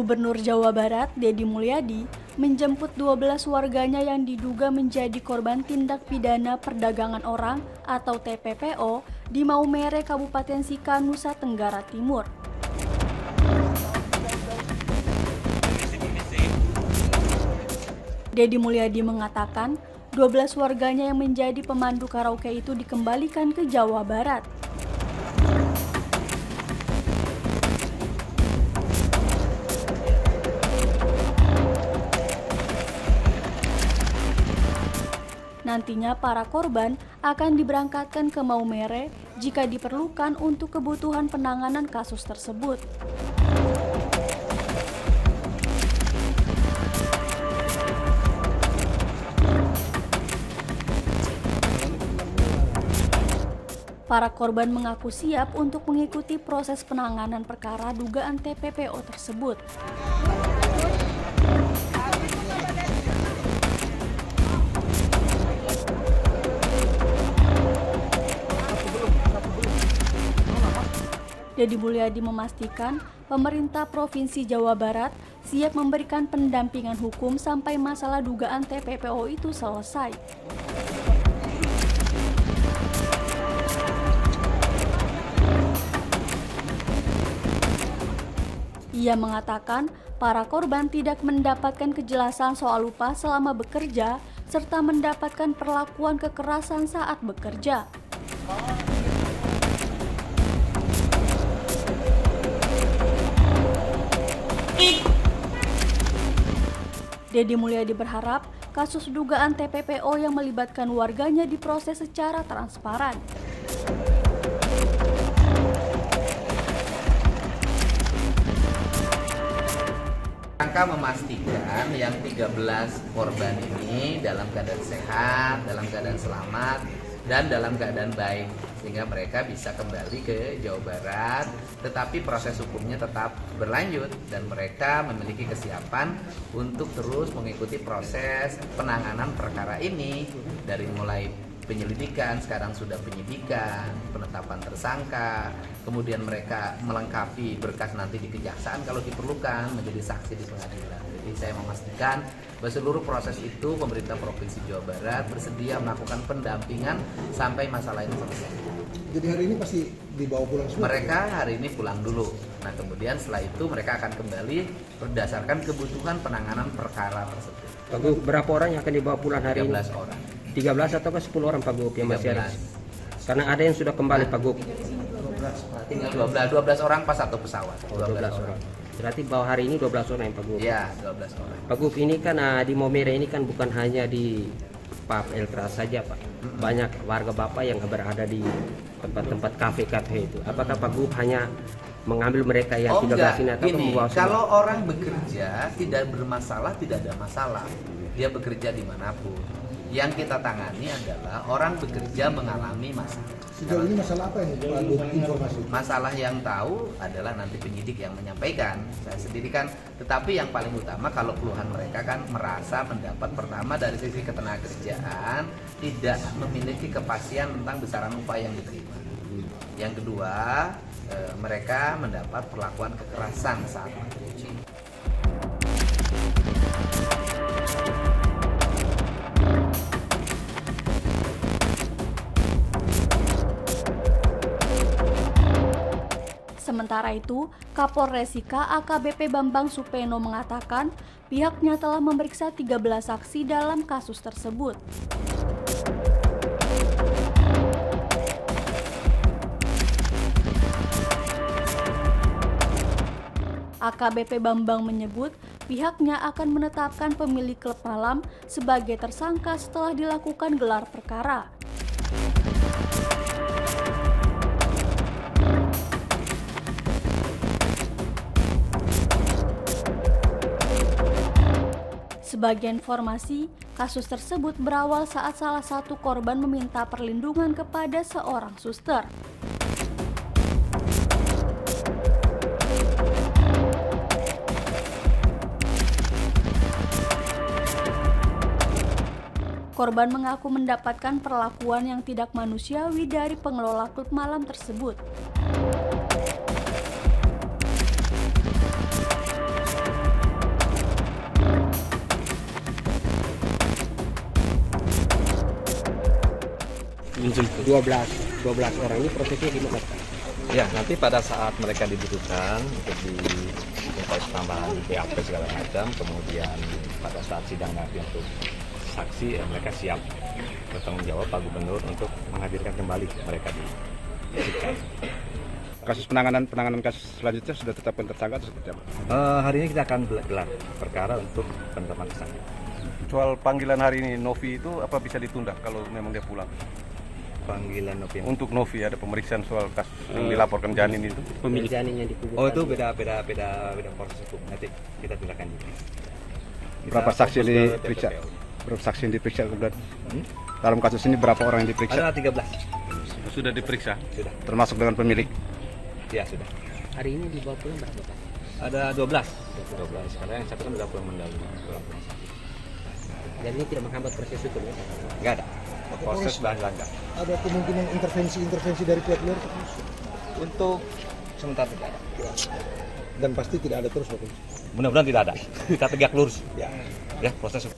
Gubernur Jawa Barat, Deddy Mulyadi, menjemput 12 warganya yang diduga menjadi korban tindak pidana perdagangan orang atau TPPO di Maumere, Kabupaten Sika, Nusa Tenggara Timur. Deddy Mulyadi mengatakan, 12 warganya yang menjadi pemandu karaoke itu dikembalikan ke Jawa Barat. Nantinya para korban akan diberangkatkan ke Maumere jika diperlukan untuk kebutuhan penanganan kasus tersebut. Para korban mengaku siap untuk mengikuti proses penanganan perkara dugaan TPPO tersebut. Deddy Mulyadi memastikan pemerintah Provinsi Jawa Barat siap memberikan pendampingan hukum sampai masalah dugaan TPPO itu selesai. Ia mengatakan para korban tidak mendapatkan kejelasan soal upah selama bekerja serta mendapatkan perlakuan kekerasan saat bekerja. Deddy Mulyadi berharap kasus dugaan TPPO yang melibatkan warganya diproses secara transparan. Rangka memastikan yang 13 korban ini dalam keadaan sehat, dalam keadaan selamat, dan dalam keadaan baik, sehingga mereka bisa kembali ke Jawa Barat, tetapi proses hukumnya tetap berlanjut dan mereka memiliki kesiapan untuk terus mengikuti proses penanganan perkara ini dari mulai penyelidikan, sekarang sudah penyidikan, penetapan tersangka, kemudian mereka melengkapi berkas nanti di kejaksaan kalau diperlukan menjadi saksi di pengadilan. Jadi saya memastikan bahwa seluruh proses itu pemerintah Provinsi Jawa Barat bersedia melakukan pendampingan sampai masalah ini selesai. Jadi hari ini pasti dibawa pulang semua? Mereka hari ini pulang dulu. Nah kemudian setelah itu mereka akan kembali berdasarkan kebutuhan penanganan perkara tersebut. Pak Gub, berapa orang yang akan dibawa pulang hari 13 ini? orang. 13 atau 10 orang Pak Gub yang masih ada? Karena ada yang sudah kembali Pak Gub. Tinggal 12 orang pas satu pesawat. 12 orang. Berarti bahwa hari ini 12 orang yang Pak Gub. Iya, 12 orang. Pak Gub, ini kan di Maumere ini kan bukan hanya di pub Eltras saja Pak. Banyak warga Bapak yang berada di tempat-tempat kafe-kafe itu. Apakah Pak Gub hanya mengambil mereka yang 13 ini atau membawa semua? Kalau orang bekerja tidak bermasalah, tidak ada masalah. Dia bekerja dimanapun. Yang kita tangani adalah orang bekerja mengalami masalah. Sejauh ini masalah apa yang Pak informasi? Masalah yang tahu adalah nanti penyidik yang menyampaikan. Saya sendiri kan, tetapi yang paling utama kalau keluhan mereka kan merasa mendapat pertama dari sisi ketenagakerjaan tidak memiliki kepastian tentang besaran upah yang diterima. Yang kedua, mereka mendapat perlakuan kekerasan saat bekerja. Sementara itu, Kapolres Sika AKBP Bambang Supeno mengatakan pihaknya telah memeriksa 13 saksi dalam kasus tersebut. AKBP Bambang menyebut pihaknya akan menetapkan pemilik klub malam sebagai tersangka setelah dilakukan gelar perkara. Sebagai informasi, kasus tersebut berawal saat salah satu korban meminta perlindungan kepada seorang suster. Korban mengaku mendapatkan perlakuan yang tidak manusiawi dari pengelola klub malam tersebut. 12 orang ini prosesnya gimana Pak? Ya, nanti pada saat mereka dibutuhkan untuk diminta tambahan BAP segala macam, kemudian pada saat sidang nanti untuk saksi, mereka siap bertanggung jawab Pak Gubernur untuk menghadirkan kembali mereka di sidang. Kasus penanganan kasus selanjutnya sudah tetapkan tersangka atau seperti apa? Hari ini kita akan gelar perkara untuk penetapan tersangka. Soal panggilan hari ini Novi itu apa bisa ditunda kalau memang dia pulang? Panggilan Novi. Untuk Novi ada pemeriksaan soal kasus yang dilaporkan Janin itu. Pemilik janin yang dikubur. Oh itu beda proses hukum. Nanti kita tindakan lanjuti. Berapa saksi yang diperiksa? Berapa saksi yang diperiksa kemudian? Dalam kasus ini berapa orang yang diperiksa? Ada 13. Sudah diperiksa. Sudah. Termasuk dengan pemilik. Ya sudah. Hari ini dibawa pulang berapa Pak? Ada 12. Karena yang satu kan sudah pulang mendahului. Dan ini tidak menghambat proses hukum ya Pak? Enggak ada. Proses sudah lancar. Ada kemungkinan intervensi dari pihak luar? Untuk sementara tidak ada. Dan pasti tidak ada terus Pak Polisi. Mudah-mudahan tidak ada. Kita tegak lurus. Ya proses.